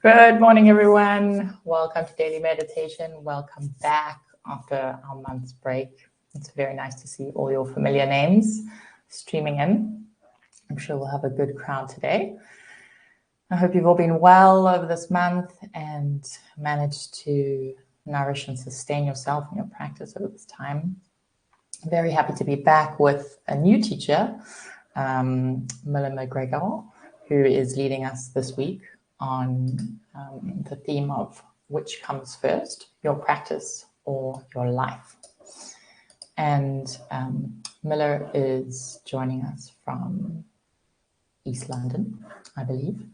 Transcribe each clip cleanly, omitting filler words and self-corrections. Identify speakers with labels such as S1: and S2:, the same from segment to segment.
S1: Good morning, everyone. Welcome to Daily Meditation. Welcome back after our month's break. It's very nice to see all your familiar names streaming in. I'm sure we'll have a good crowd today. I hope you've all been well over this month and managed to nourish and sustain yourself and your practice over this time. I'm very happy to be back with a new teacher, Milla Gregor, who is leading us this week on the theme of which comes first, your practice or your life. And Milla is joining us from East London, I believe.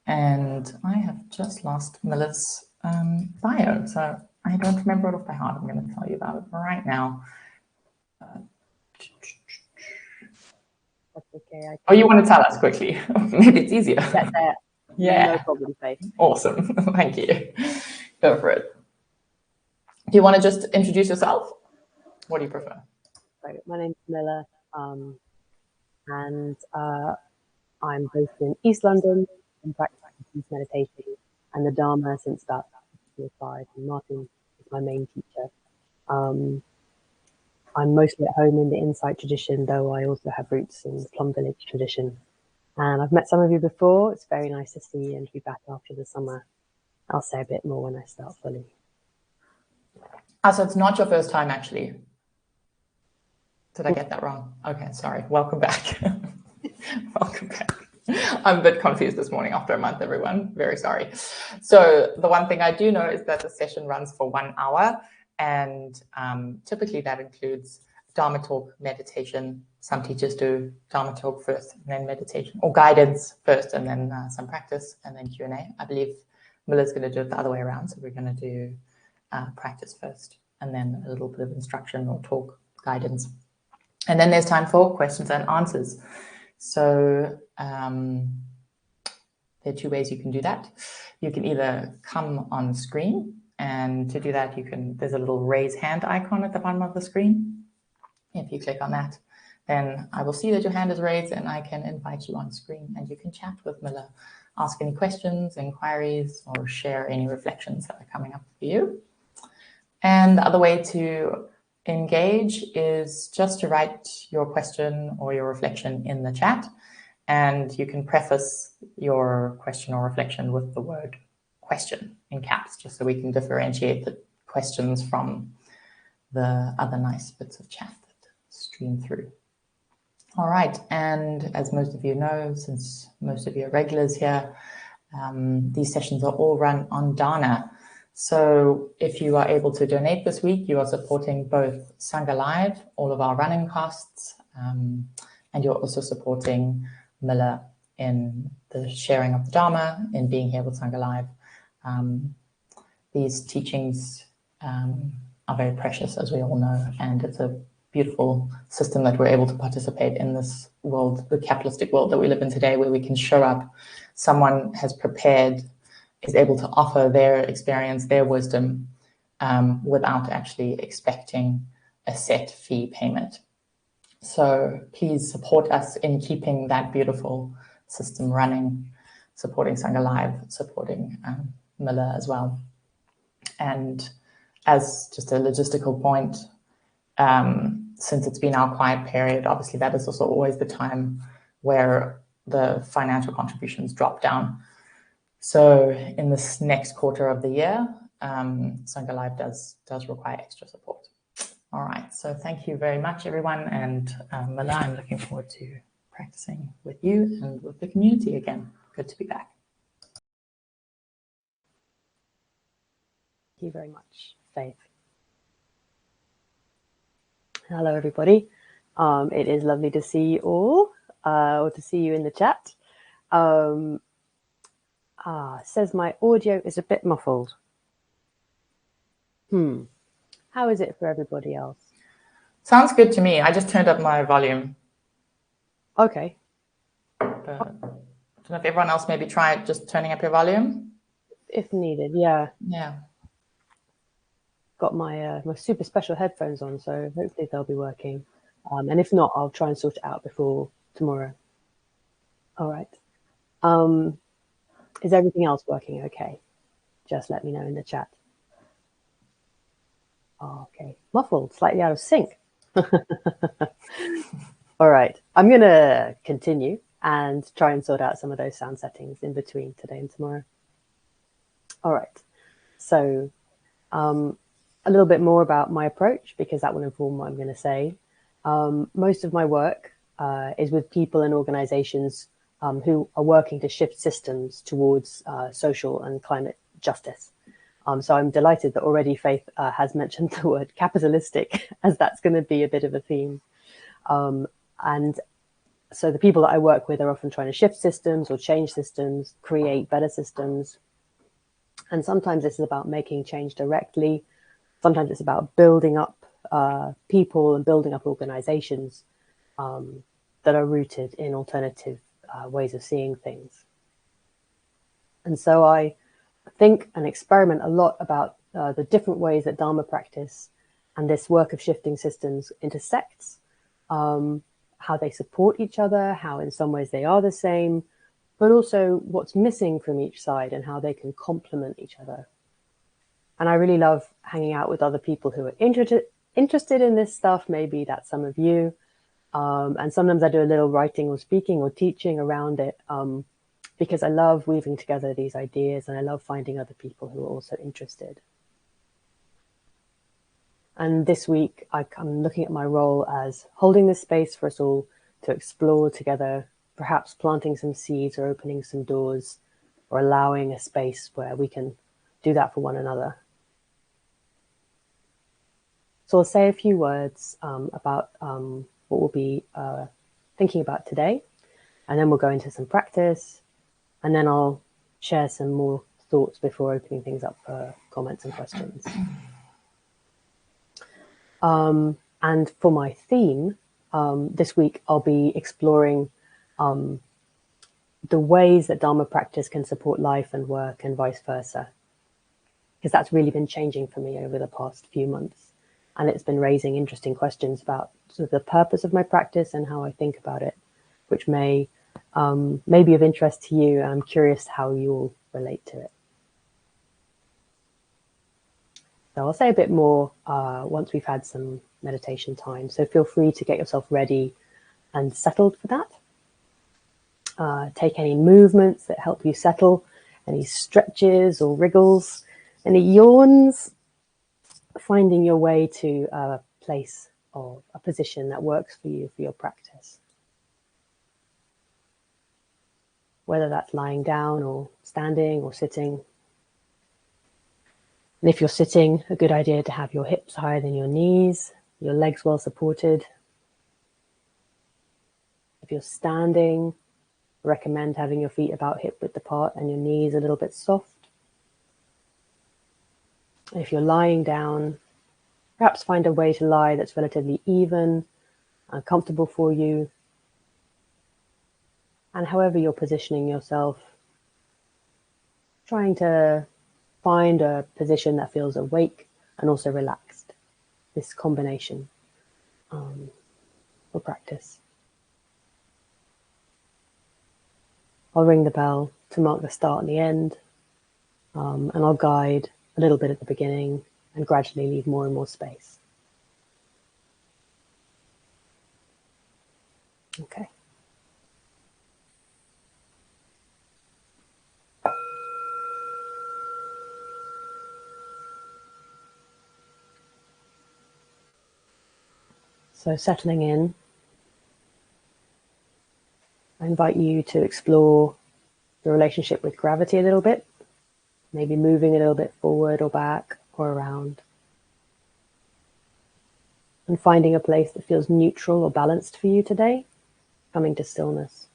S1: And I have just lost Milla's bio, so I don't remember it off by heart. I'm going to tell you about it right now.
S2: That's okay.
S1: Oh, you want to tell us quickly? Maybe it's easier.
S2: Yeah. No problem, Faith.
S1: Awesome. Thank you. Go for it. Do you want to just introduce yourself? What do you prefer?
S2: So, my name's Milla, and I'm based in East London and practicing peace meditation and the Dharma since about 5. And Martin is my main teacher. I'm mostly at home in the Insight tradition, though I also have roots in the Plum Village tradition. And I've met some of you before. It's very nice to see you and to be back after the summer. I'll say a bit more when I start fully.
S1: So it's not your first time, actually. Did I get that wrong? Okay, sorry. Welcome back. Welcome back. I'm a bit confused this morning after a month, everyone. Very sorry. So the one thing I do know is that the session runs for 1 hour, and typically that includes Dharma talk, meditation. Some teachers do Dharma talk first and then meditation, or guidance first and then some practice and then Q&A. I believe Milla's going to do it the other way around. So we're going to do practice first and then a little bit of instruction or talk, guidance. And then there's time for questions and answers. So there are 2 ways you can do that. You can either come on screen, and to do that, there's a little raise hand icon at the bottom of the screen. If you click on that, then I will see that your hand is raised and I can invite you on screen and you can chat with Milla, ask any questions, inquiries, or share any reflections that are coming up for you. And the other way to engage is just to write your question or your reflection in the chat. And you can preface your question or reflection with the word question in caps, just so we can differentiate the questions from the other nice bits of chat that stream through. All right, and as most of you know, since most of you are regulars here, these sessions are all run on Dana. So if you are able to donate this week, you are supporting both Sangha Live, all of our running costs, and you're also supporting Milla in the sharing of the Dharma, in being here with Sangha Live. These teachings are very precious, as we all know, and it's a beautiful system that we're able to participate in this world, the capitalistic world that we live in today, where we can show up, someone has prepared, is able to offer their experience, their wisdom, without actually expecting a set fee payment. So please support us in keeping that beautiful system running, supporting Sangha Live, supporting Milla as well. And as just a logistical point, since it's been our quiet period, obviously that is also always the time where the financial contributions drop down. So in this next quarter of the year, Sangha Live does require extra support. All right, so thank you very much, everyone. And Milla, I'm looking forward to practicing with you and with the community again. Good to be back.
S2: Thank you very much, Faith. Hello, everybody. It is lovely to see you all, or to see you in the chat. Says my audio is a bit muffled. How is it for everybody else?
S1: Sounds good to me. I just turned up my volume.
S2: Okay.
S1: I don't know if everyone else maybe try just turning up your volume.
S2: If needed, yeah.
S1: Yeah.
S2: Got my my super special headphones on, so hopefully they'll be working. And if not, I'll try and sort it out before tomorrow. All right. Is everything else working okay? Just let me know in the chat. Oh, okay. Muffled, slightly out of sync. All right. I'm going to continue and try and sort out some of those sound settings in between today and tomorrow. All right. So a little bit more about my approach, because that will inform what I'm going to say. Most of my work is with people and organizations who are working to shift systems towards social and climate justice. So I'm delighted that already Faith has mentioned the word capitalistic, as that's going to be a bit of a theme. And so the people that I work with are often trying to shift systems or change systems, create better systems. And sometimes this is about making change directly. Sometimes it's about building up people and building up organizations that are rooted in alternative ways of seeing things. And so I think and experiment a lot about the different ways that Dharma practice and this work of shifting systems intersects, how they support each other, how in some ways they are the same, but also what's missing from each side and how they can complement each other. And I really love hanging out with other people who are interested in this stuff. Maybe that's some of you. And sometimes I do a little writing or speaking or teaching around it, because I love weaving together these ideas and I love finding other people who are also interested. And this week, I'm looking at my role as holding this space for us all to explore together, perhaps planting some seeds or opening some doors, or allowing a space where we can do that for one another. So I'll say a few words about what we'll be thinking about today, and then we'll go into some practice, and then I'll share some more thoughts before opening things up for comments and questions. And for my theme, this week I'll be exploring the ways that Dharma practice can support life and work and vice versa, because that's really been changing for me over the past few months. And it's been raising interesting questions about sort of the purpose of my practice and how I think about it, which may be of interest to you. I'm curious how you'll relate to it. So I'll say a bit more once we've had some meditation time. So feel free to get yourself ready and settled for that. Take any movements that help you settle, any stretches or wriggles, any yawns, finding your way to a place or a position that works for you for your practice. Whether that's lying down or standing or sitting. And if you're sitting, a good idea to have your hips higher than your knees, your legs well supported. If you're standing, I recommend having your feet about hip width apart and your knees a little bit soft. And if you're lying down, perhaps find a way to lie that's relatively even and comfortable for you. And however you're positioning yourself, trying to find a position that feels awake and also relaxed. This combination for practice. I'll ring the bell to mark the start and the end, and I'll guide a little bit at the beginning and gradually leave more and more space. Okay. So settling in, I invite you to explore the relationship with gravity a little bit, maybe moving a little bit forward or back or around, and finding a place that feels neutral or balanced for you today, coming to stillness.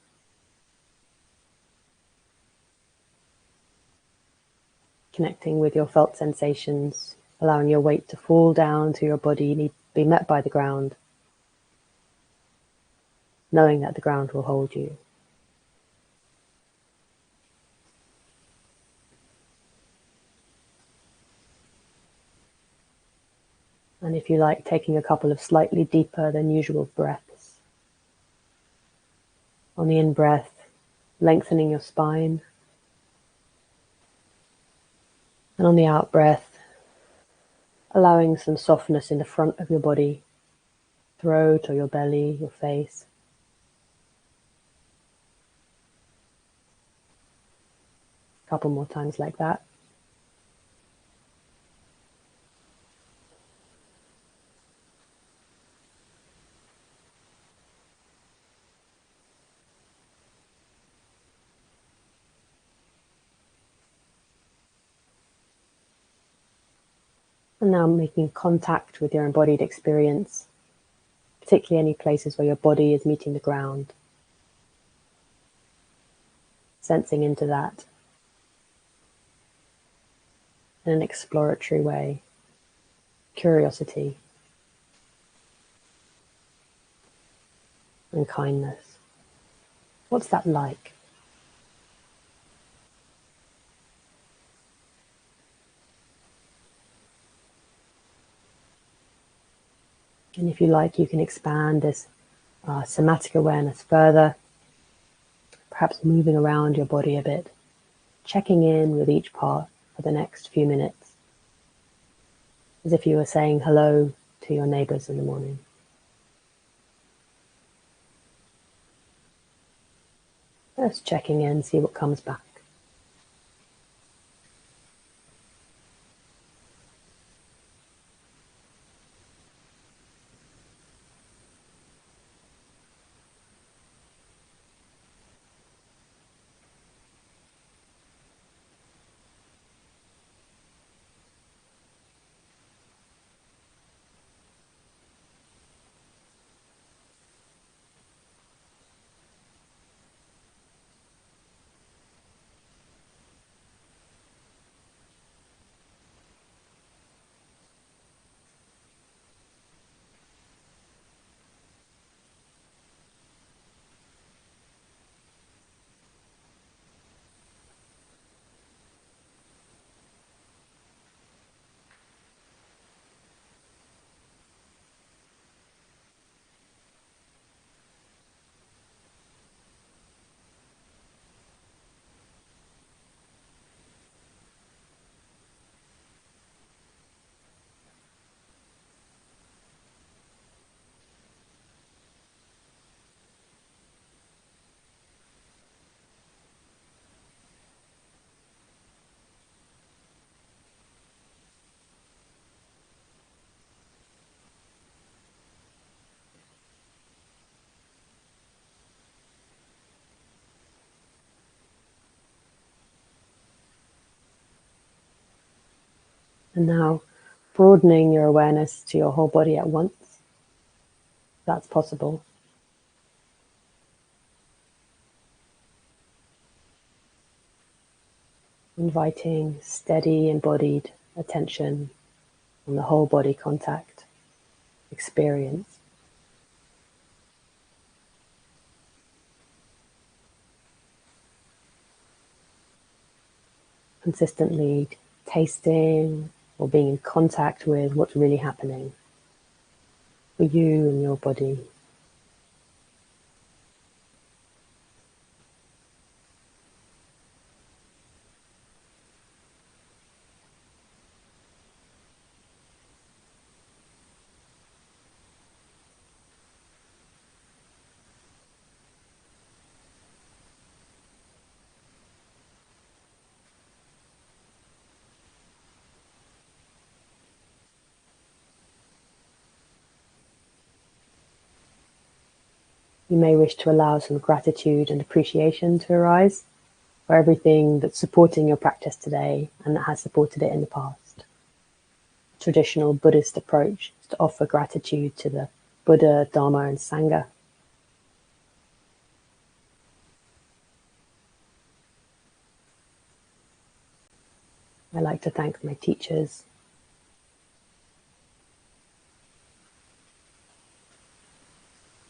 S2: Connecting with your felt sensations, allowing your weight to fall down to your body, be met by the ground, knowing that the ground will hold you. And if you like, taking a couple of slightly deeper than usual breaths. On the in-breath, lengthening your spine. And on the out breath, allowing some softness in the front of your body, throat or your belly, your face. A couple more times like that. And now making contact with your embodied experience, particularly any places where your body is meeting the ground. Sensing into that in an exploratory way. Curiosity and kindness. What's that like? And if you like, you can expand this somatic awareness further, perhaps moving around your body a bit, checking in with each part for the next few minutes, as if you were saying hello to your neighbors in the morning. Just checking in, see what comes back. And now broadening your awareness to your whole body at once. That's possible. Inviting steady embodied attention on the whole body contact experience. Consistently tasting or being in contact with what's really happening for you and your body. You may wish to allow some gratitude and appreciation to arise for everything that's supporting your practice today and that has supported it in the past. Traditional Buddhist approach is to offer gratitude to the Buddha, Dharma, and Sangha. I like to thank my teachers,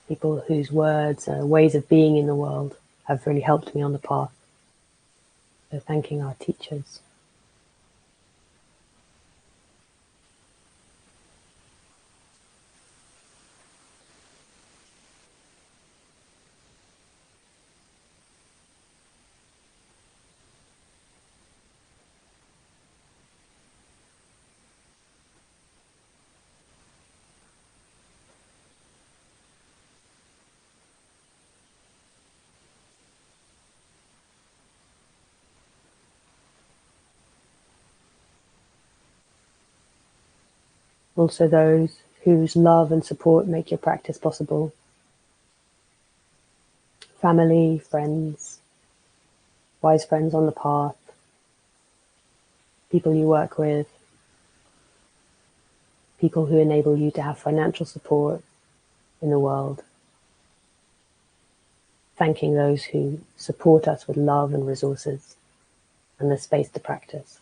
S2: people whose words and ways of being in the world have really helped me on the path. So thanking our teachers. Also those whose love and support make your practice possible. Family, friends, wise friends on the path, people you work with, people who enable you to have financial support in the world. Thanking those who support us with love and resources and the space to practice.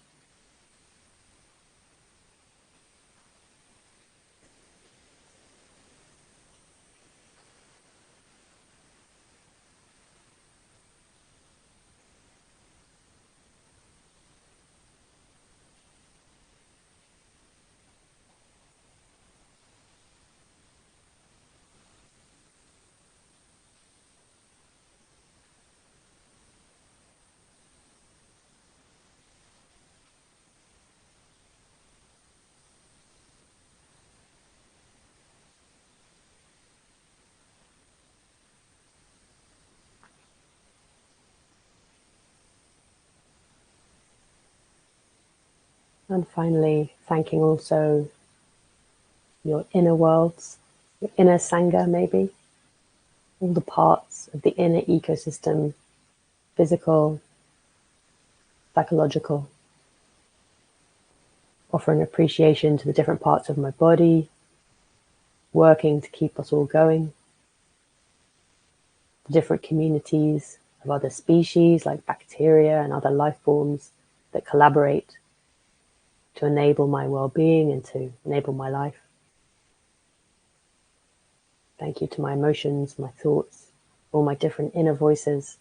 S2: And finally, thanking also your inner worlds, your inner Sangha maybe, all the parts of the inner ecosystem, physical, psychological, offering appreciation to the different parts of my body, working to keep us all going, the different communities of other species like bacteria and other life forms that collaborate to enable my well-being and to enable my life. Thank you to my emotions, my thoughts, all my different inner voices,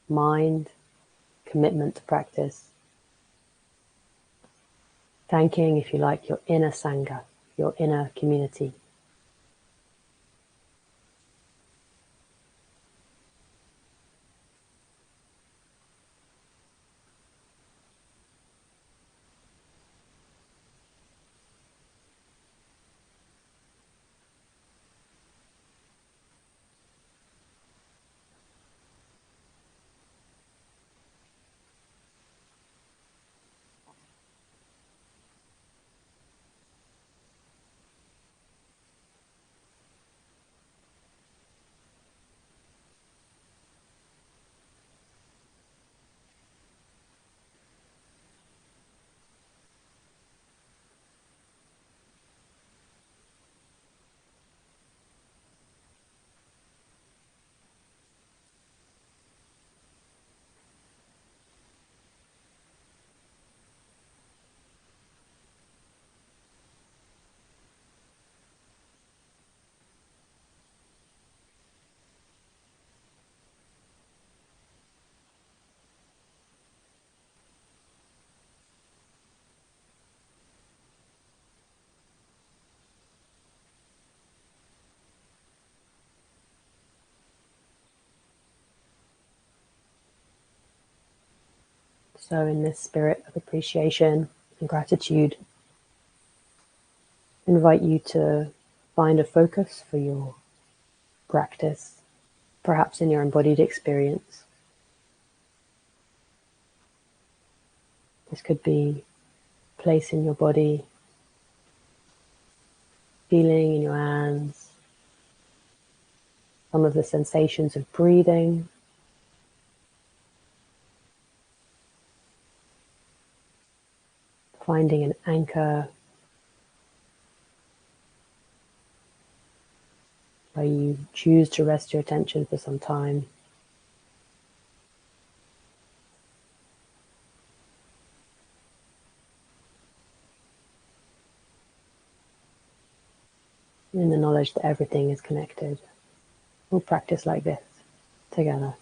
S2: mind, commitment to practice. Thanking, if you like, your inner Sangha, your inner community. So in this spirit of appreciation and gratitude, I invite you to find a focus for your practice, perhaps in your embodied experience. This could be a place in your body, feeling in your hands, some of the sensations of breathing, finding an anchor where you choose to rest your attention for some time. In the knowledge that everything is connected. We'll practice like this together.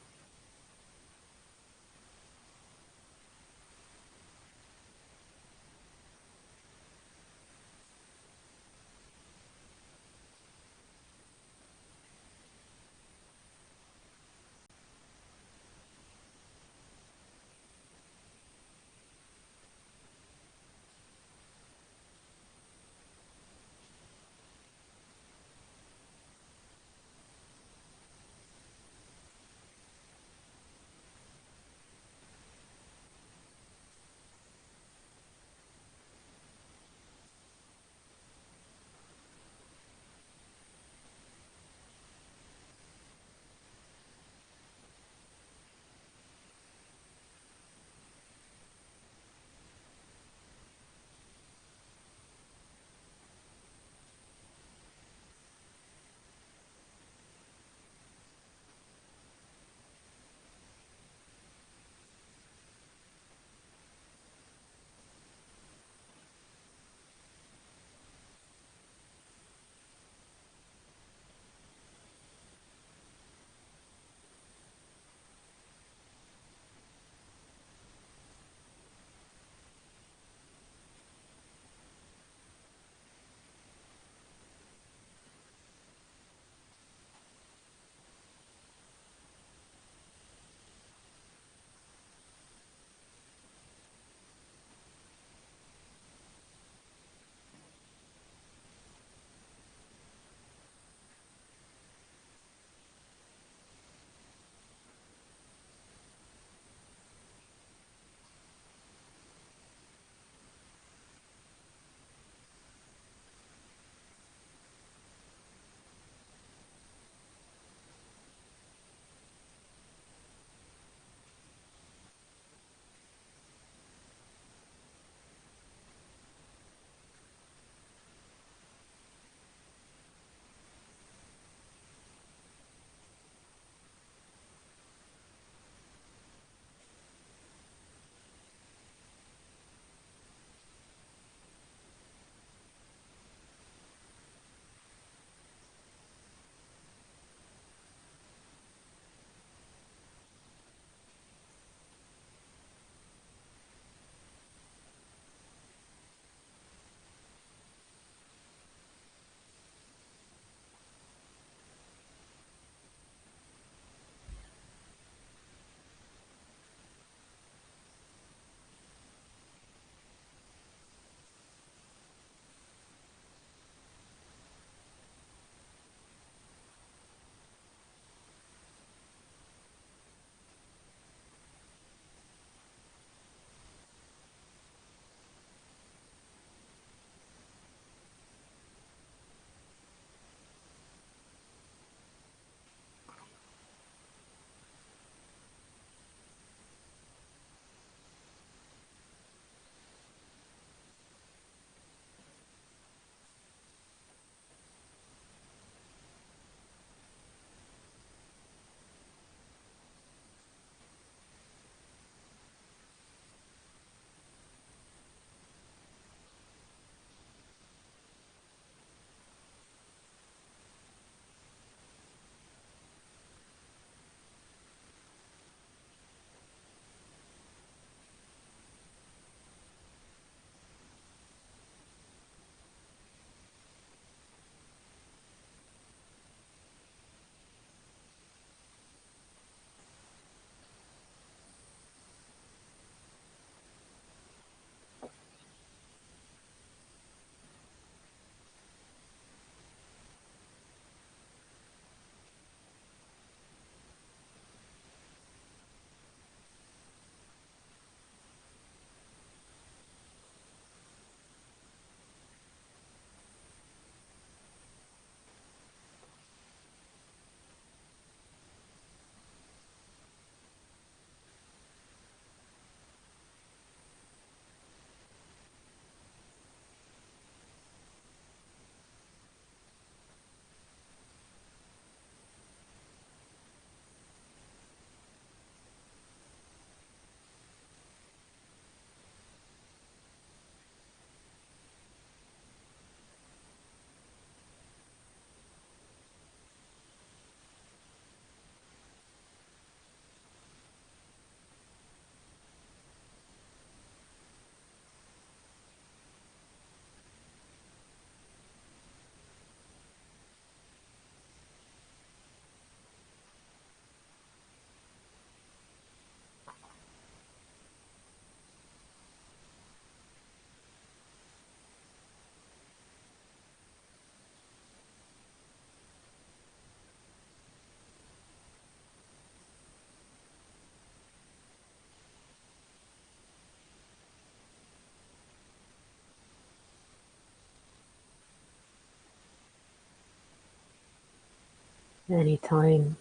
S2: Anytime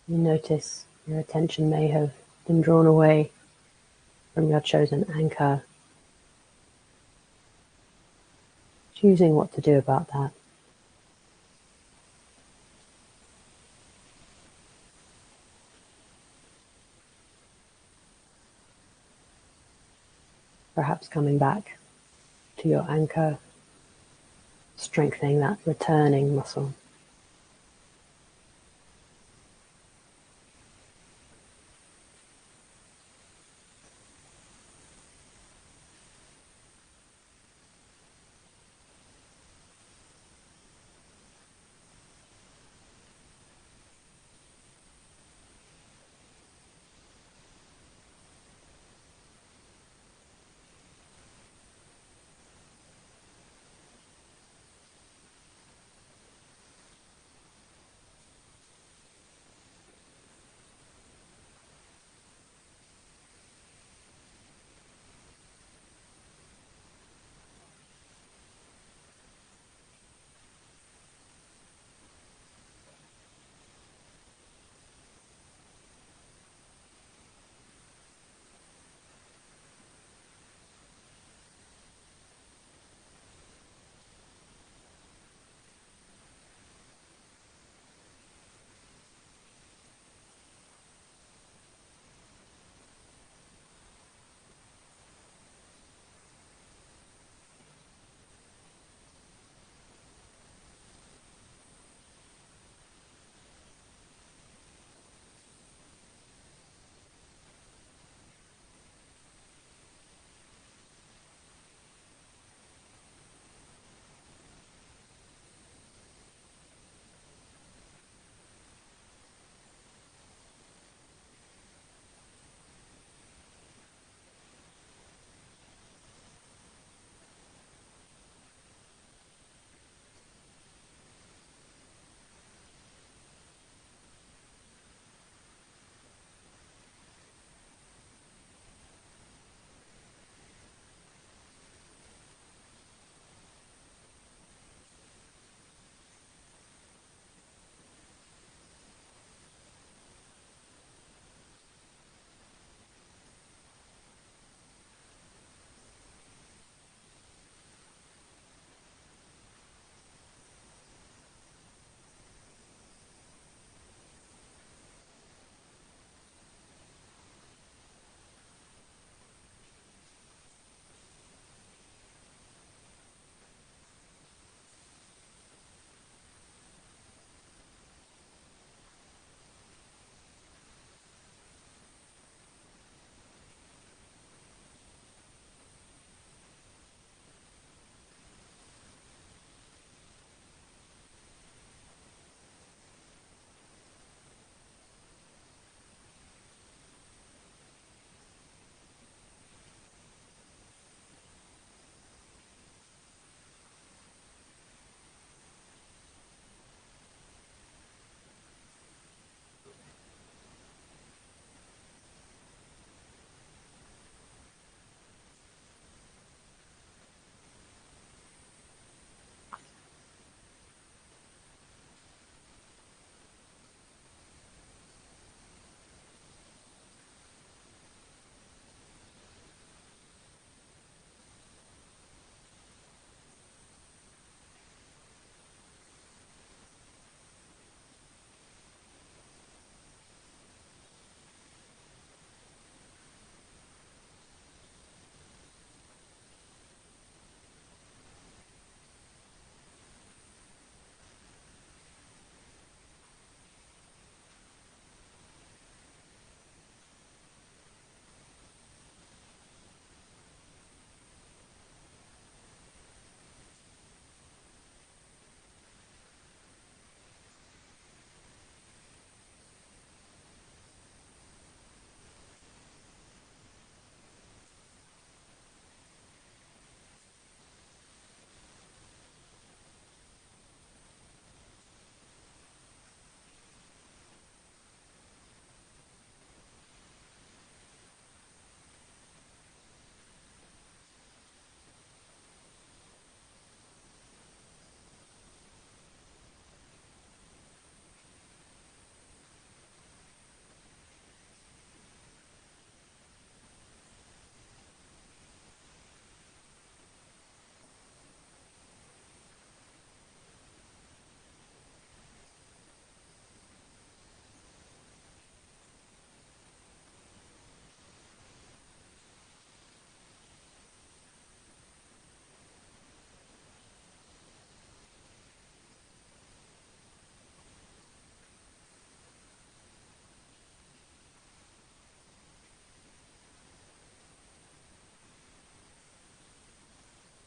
S2: you notice your attention may have been drawn away from your chosen anchor, choosing what to do about that. Perhaps coming back to your anchor, strengthening that returning muscle.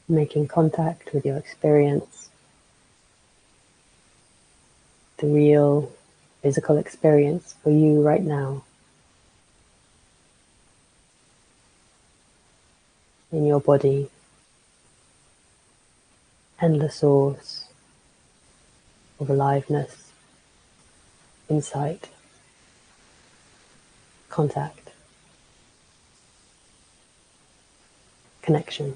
S2: making contact with your experience, the real physical experience for you right now in your body, and the source of aliveness, insight, contact, connection.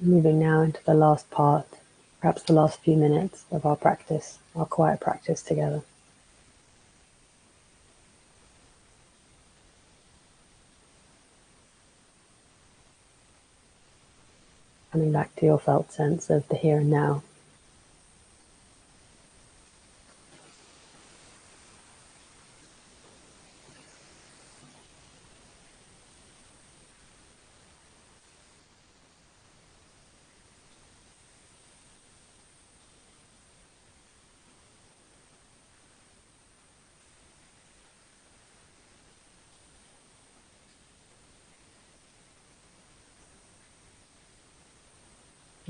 S2: Moving now into the last part, perhaps the last few minutes of our practice, our quiet practice together. Coming back to your felt sense of the here and now.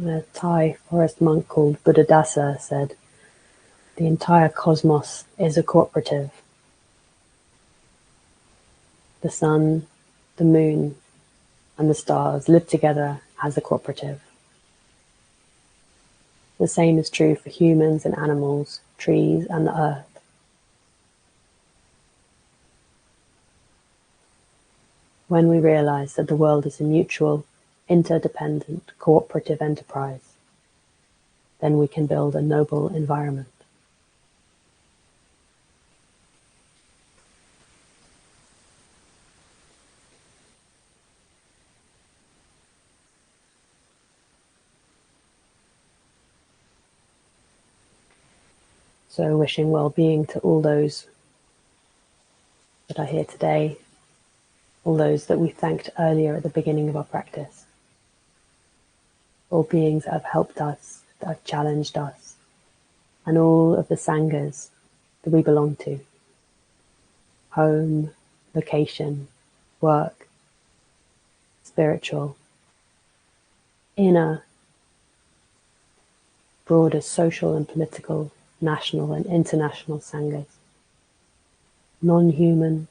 S2: A Thai forest monk called Buddhadasa said, "The entire cosmos is a cooperative. The sun, the moon, and the stars live together as a cooperative. The same is true for humans and animals, trees, and the earth. When we realize that the world is a mutual, interdependent, cooperative enterprise, then we can build a noble environment." So wishing well-being to all those that are here today, all those that we thanked earlier at the beginning of our practice, all beings that have helped us, that have challenged us, and all of the sanghas that we belong to: home, vocation, work, spiritual, inner, broader social and political, national and international sanghas, non-human,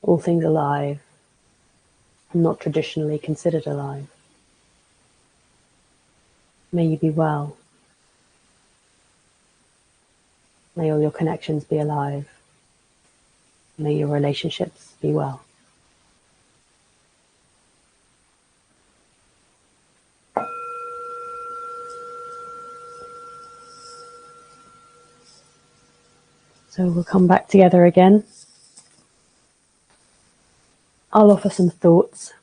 S2: all things alive and not traditionally considered alive. May you be well. May all your connections be alive. May your relationships be well. So we'll come back together again. I'll offer some thoughts,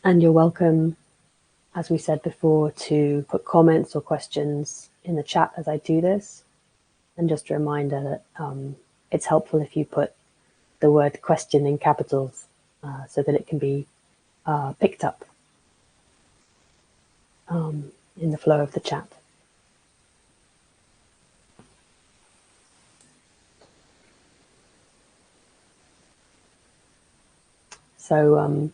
S2: and you're welcome, as we said before, to put comments or questions in the chat as I do this. And just a reminder that it's helpful if you put the word question in capitals so that it can be picked up in the flow of the chat. So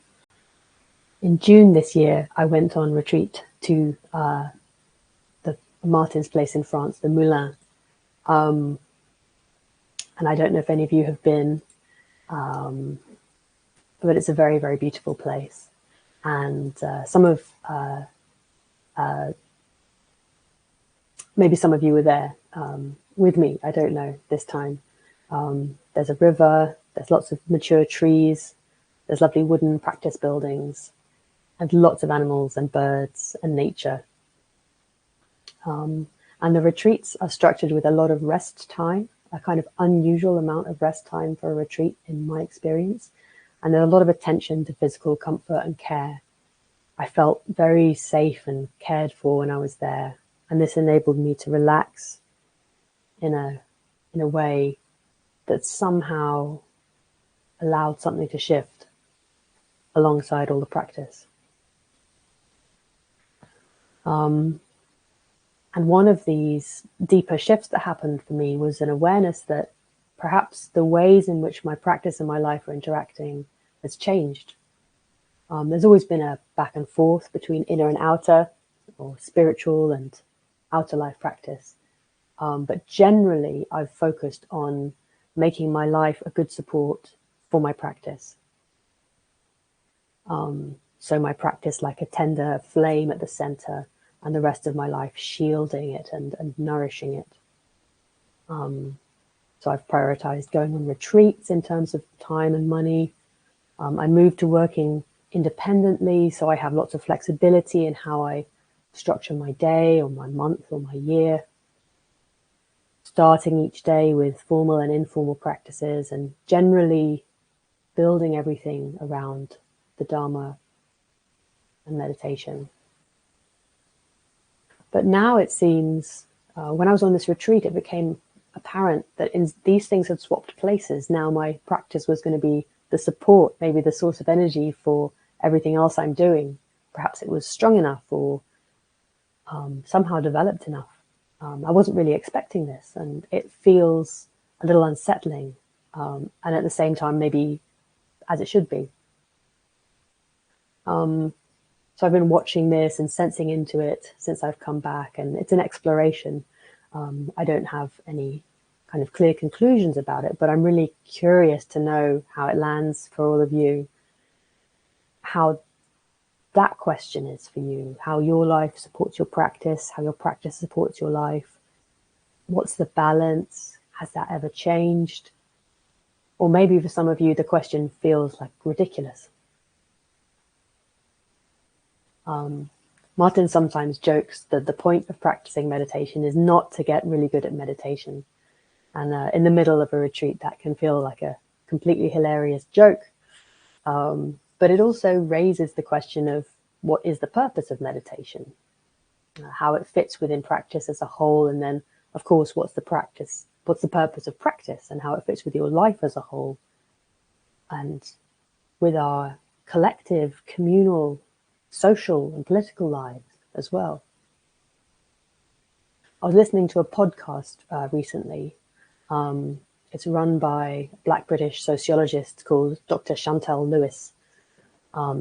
S2: in June this year, I went on retreat to the Martin's place in France, the Moulin. And I don't know if any of you have been, but it's a very, very beautiful place. And maybe some of you were there with me, I don't know, this time. There's a river, there's lots of mature trees, there's lovely wooden practice buildings, and lots of animals and birds and nature. And the retreats are structured with a lot of rest time, a kind of unusual amount of rest time for a retreat in my experience. And there's a lot of attention to physical comfort and care. I felt very safe and cared for when I was there. And this enabled me to relax in a way that somehow allowed something to shift alongside all the practice. And one of these deeper shifts that happened for me was an awareness that perhaps the ways in which my practice and my life are interacting has changed. There's always been a back and forth between inner and outer, or spiritual and outer life practice. But generally, I've focused on making my life a good support for my practice. So my practice like a tender flame at the center, and the rest of my life shielding it and nourishing it. So I've prioritized going on retreats in terms of time and money. I moved to working independently, so I have lots of flexibility in how I structure my day or my month or my year, starting each day with formal and informal practices and generally building everything around the Dharma and meditation. But now it seems, when I was on this retreat, it became apparent that these things had swapped places. Now my practice was going to be the support, maybe the source of energy for everything else I'm doing. Perhaps it was strong enough or somehow developed enough. I wasn't really expecting this, and it feels a little unsettling, and at the same time, maybe as it should be. So I've been watching this and sensing into it since I've come back, and it's an exploration. I don't have any kind of clear conclusions about it, but I'm really curious to know how it lands for all of you, how that question is for you, how your life supports your practice, how your practice supports your life. What's the balance? Has that ever changed? Or maybe for some of you, the question feels like ridiculous. Martin sometimes jokes that the point of practicing meditation is not to get really good at meditation. And in the middle of a retreat, that can feel like a completely hilarious joke. But it also raises the question of what is the purpose of meditation, how it fits within practice as a whole, and then, of course, what's the purpose of practice and how it fits with your life as a whole, and with our collective, communal, social and political lives as well. I was listening to a podcast recently. It's run by a Black British sociologist called Dr. Chantal Lewis,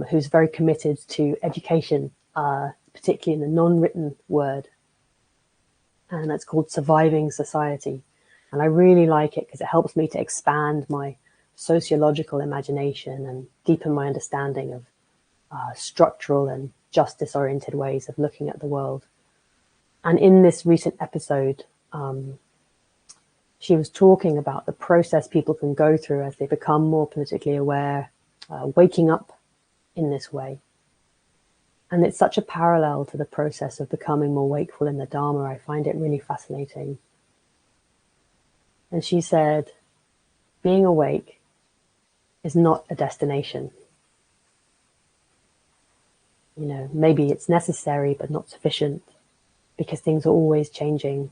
S2: who's very committed to education, particularly in the non-written word. And that's called Surviving Society. And I really like it because it helps me to expand my sociological imagination and deepen my understanding of structural and justice-oriented ways of looking at the world. And in this recent episode, she was talking about the process people can go through as they become more politically aware, waking up in this way. And it's such a parallel to the process of becoming more wakeful in the Dharma. I find it really fascinating. And she said, being awake is not a destination. You know, maybe it's necessary, but not sufficient, because things are always changing.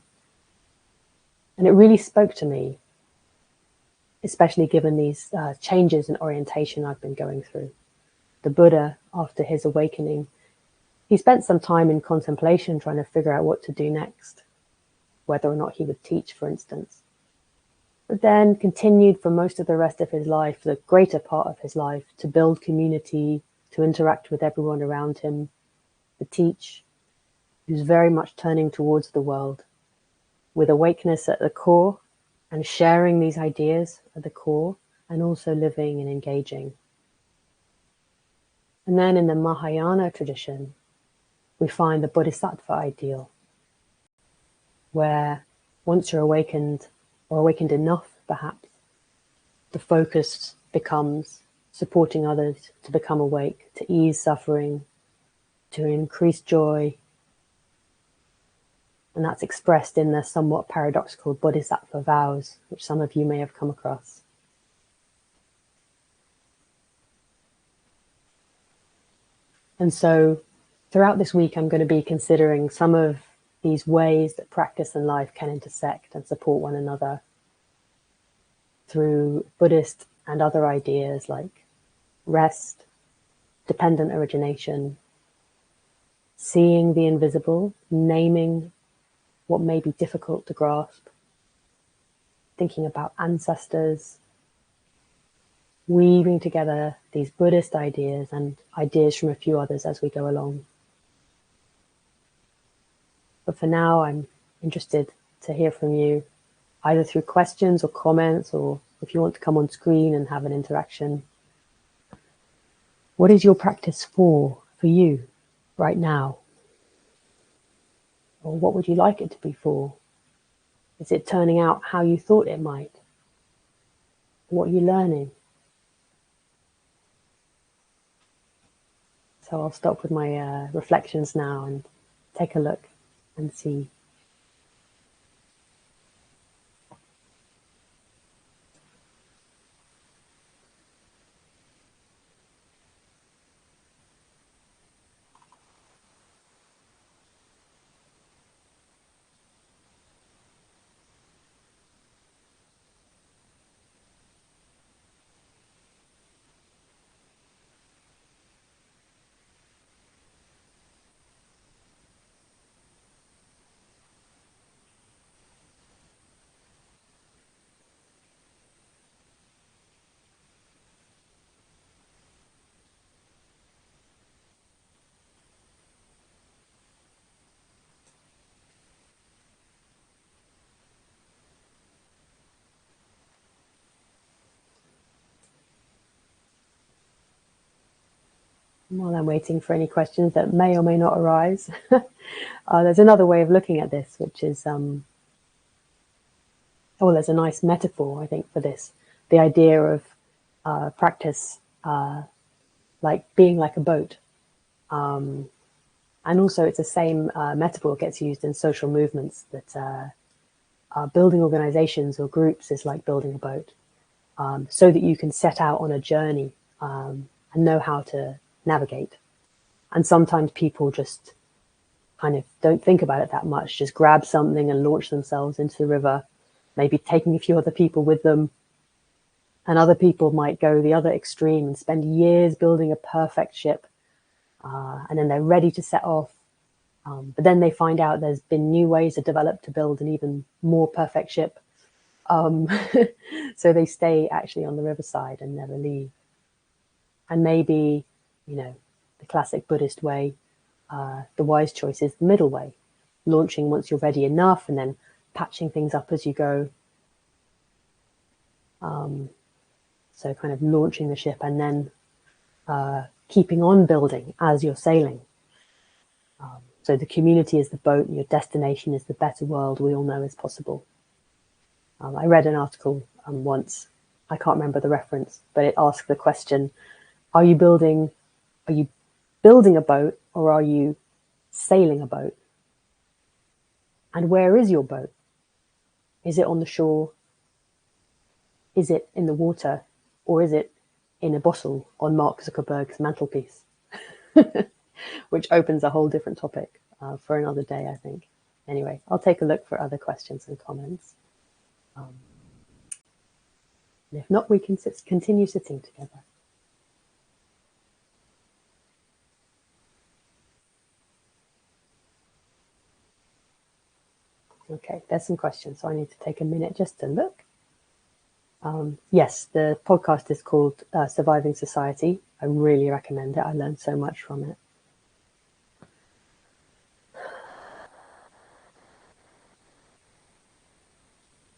S2: And it really spoke to me, especially given these changes in orientation I've been going through. The Buddha, after his awakening, he spent some time in contemplation trying to figure out what to do next, whether or not he would teach, for instance. But then continued for most of the rest of his life, the greater part of his life, to build community, to interact with everyone around him, to teach. He was very much turning towards the world, with awakeness at the core and sharing these ideas at the core, and also living and engaging. And then in the Mahayana tradition, we find the Bodhisattva ideal, where once you're awakened, or awakened enough perhaps, the focus becomes supporting others to become awake, to ease suffering, to increase joy. And that's expressed in the somewhat paradoxical Bodhisattva vows, which some of you may have come across. And so throughout this week, I'm going to be considering some of these ways that practice and life can intersect and support one another through Buddhist and other ideas like rest, dependent origination, seeing the invisible, naming what may be difficult to grasp, thinking about ancestors, weaving together these Buddhist ideas and ideas from a few others as we go along. But for now, I'm interested to hear from you, either through questions or comments, or if you want to come on screen and have an interaction. What is your practice for you right now? Or what would you like it to be for? Is it turning out how you thought it might? What are you learning? So I'll stop with my reflections now and take a look and see. While I'm waiting for any questions that may or may not arise, there's another way of looking at this, which is, there's a nice metaphor, I think, for this. The idea of practice like being like a boat. And also it's the same metaphor gets used in social movements, that building organizations or groups is like building a boat, so that you can set out on a journey and know how to navigate. And sometimes people just kind of don't think about it that much, just grab something and launch themselves into the river, maybe taking a few other people with them. And other people might go the other extreme and spend years building a perfect ship, and then they're ready to set off. But then they find out there's been new ways to develop to build an even more perfect ship. So they stay actually on the riverside and never leave. And maybe, the classic Buddhist way, the wise choice is the middle way, launching once you're ready enough and then patching things up as you go. So kind of launching the ship and then keeping on building as you're sailing. So the community is the boat and your destination is the better world we all know is possible. I read an article once, I can't remember the reference, but it asked the question, are you building a boat or are you sailing a boat? And where is your boat? Is it on the shore? Is it in the water? Or is it in a bottle on Mark Zuckerberg's mantelpiece? Which opens a whole different topic for another day, I think. Anyway, I'll take a look for other questions and comments. And if not, we can continue sitting together. Okay, there's some questions, so I need to take a minute just to look. Yes, the podcast is called Surviving Society. I really recommend it. I learned so much from it.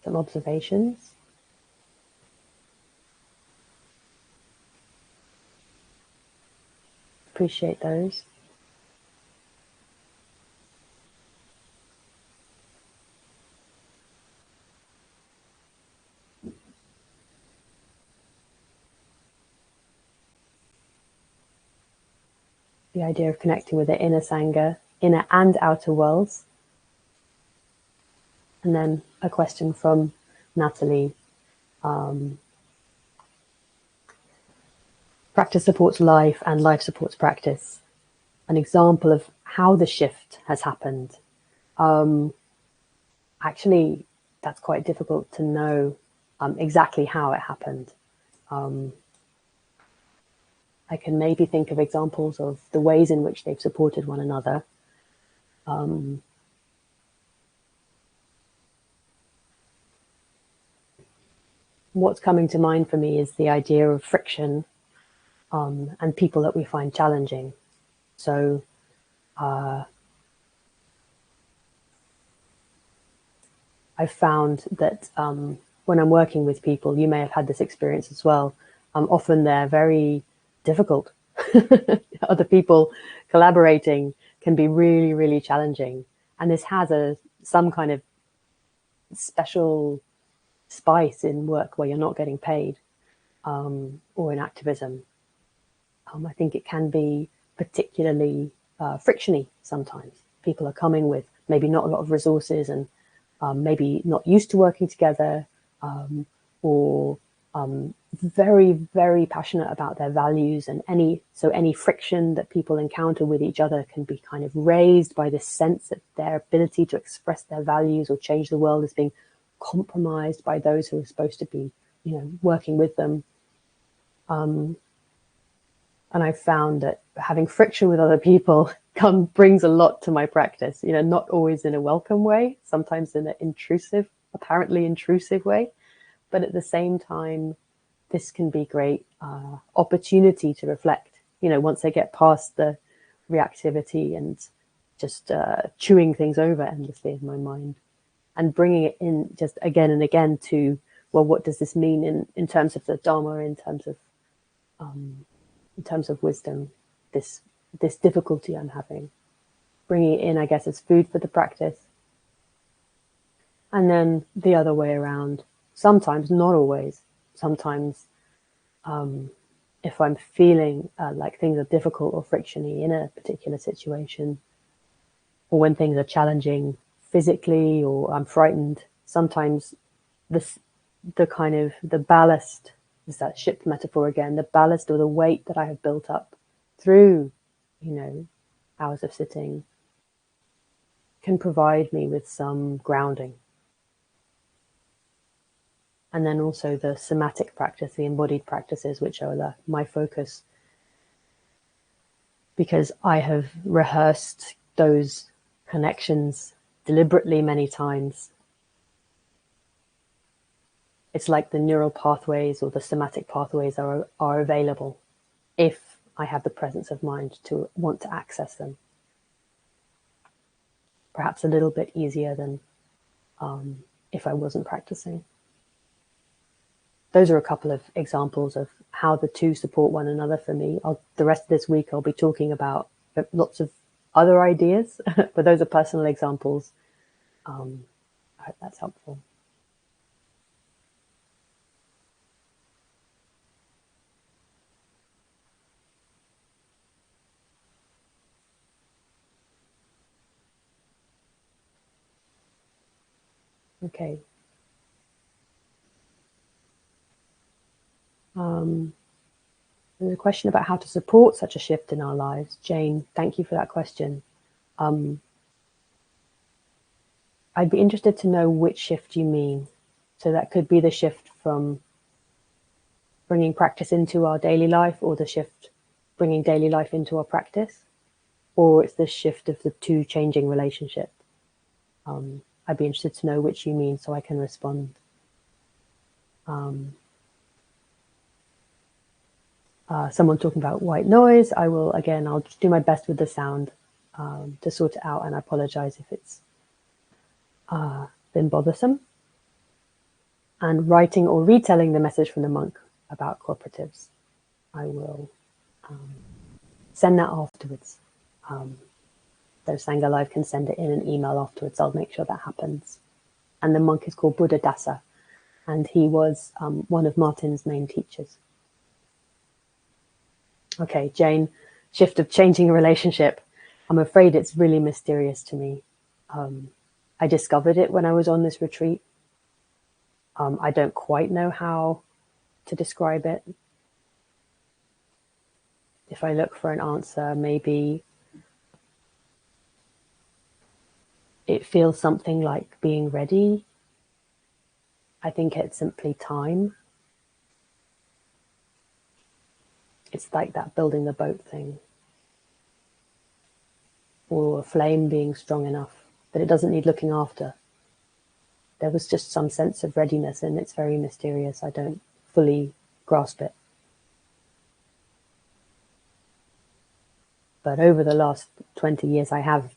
S2: Some observations. Appreciate those. The idea of connecting with the inner Sangha, inner and outer worlds. And then a question from Natalie. Practice supports life and life supports practice. An example of how the shift has happened. Actually, that's quite difficult to know exactly how it happened. I can maybe think of examples of the ways in which they've supported one another. What's coming to mind for me is the idea of friction and people that we find challenging. So I've found that when I'm working with people, you may have had this experience as well, often they're very difficult. Other people collaborating can be really, really challenging. And this has some kind of special spice in work where you're not getting paid, or in activism. I think it can be particularly frictiony sometimes. People are coming with maybe not a lot of resources and maybe not used to working together, or very, very passionate about their values, and any friction that people encounter with each other can be kind of raised by this sense that their ability to express their values or change the world is being compromised by those who are supposed to be, working with them. And I found that having friction with other people brings a lot to my practice, not always in a welcome way, sometimes in an apparently intrusive way. But at the same time, this can be great opportunity to reflect, once I get past the reactivity and just chewing things over endlessly in my mind, and bringing it in just again and again to, well, what does this mean in terms of the Dharma, in terms of wisdom, this difficulty I'm having, bringing it in, I guess, as food for the practice. And then the other way around, sometimes, not always, sometimes if I'm feeling like things are difficult or frictiony in a particular situation, or when things are challenging physically, or I'm frightened, sometimes the ballast, is that ship metaphor again, the ballast or the weight that I have built up through, hours of sitting, can provide me with some grounding. And then also the somatic practice, the embodied practices, which are my focus, because I have rehearsed those connections deliberately many times. It's like the neural pathways or the somatic pathways are available if I have the presence of mind to want to access them. Perhaps a little bit easier than if I wasn't practicing. Those are a couple of examples of how the two support one another for me. The rest of this week I'll be talking about lots of other ideas, but those are personal examples. I hope that's helpful. Okay. There's a question about how to support such a shift in our lives. Jane, thank you for that question. I'd be interested to know which shift you mean. So that could be the shift from bringing practice into our daily life, or the shift bringing daily life into our practice, or it's the shift of the two changing relationship. I'd be interested to know which you mean so I can respond. Someone talking about white noise. I'll just do my best with the sound to sort it out, and I apologize if it's been bothersome. And writing or retelling the message from the monk about cooperatives. I will send that afterwards. Those Sangha Live can send it in an email afterwards. I'll make sure that happens. And the monk is called Buddha Dasa, and he was one of Martin's main teachers. Okay, Jane, shift of changing a relationship. I'm afraid it's really mysterious to me. I discovered it when I was on this retreat. I don't quite know how to describe it. If I look for an answer, maybe it feels something like being ready. I think it's simply time. It's like that building the boat thing, or a flame being strong enough that it doesn't need looking after. There was just some sense of readiness, and it's very mysterious. I don't fully grasp it. But over the last 20 years, I have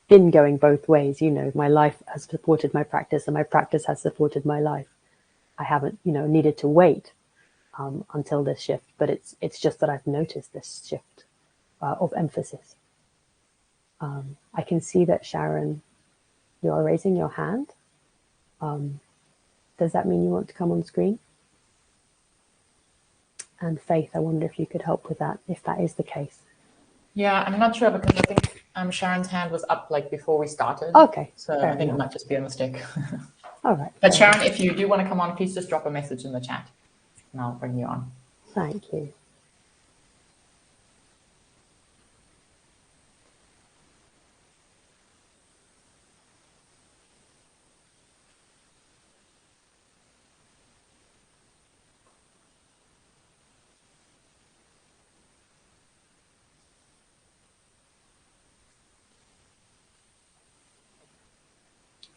S2: been going both ways. My life has supported my practice, and my practice has supported my life. I haven't, needed to wait until this shift, but it's just that I've noticed this shift of emphasis. I can see that, Sharon, you are raising your hand. Does that mean you want to come on screen? And Faith, I wonder if you could help with that, if that is the case.
S1: Yeah, I'm not sure because I think Sharon's hand was up like before we started.
S2: Okay.
S1: So I think it might just be a mistake.
S2: All right.
S1: But Sharon, if you do want to come on, please just drop a message in the chat and I'll bring you on.
S2: Thank you.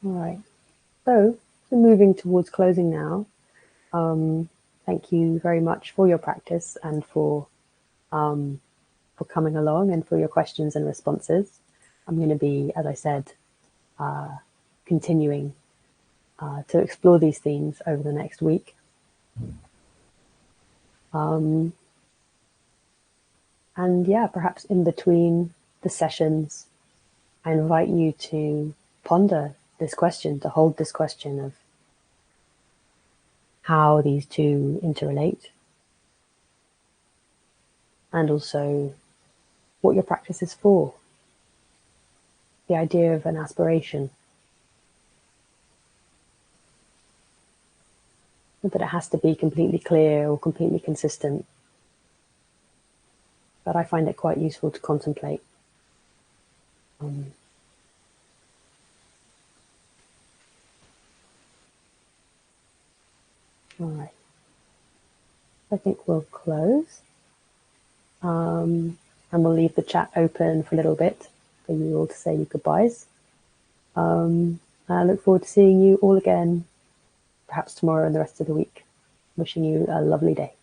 S2: All right. So moving towards closing now. Thank you very much for your practice and for coming along and for your questions and responses. I'm going to be, as I said, continuing to explore these themes over the next week. And yeah, perhaps in between the sessions, I invite you to ponder this question, to hold this question of how these two interrelate, and also what your practice is for. The idea of an aspiration, not that it has to be completely clear or completely consistent, but I find it quite useful to contemplate. All right. I think we'll close. And we'll leave the chat open for a little bit for you all to say your goodbyes. I look forward to seeing you all again, perhaps tomorrow and the rest of the week. Wishing you a lovely day.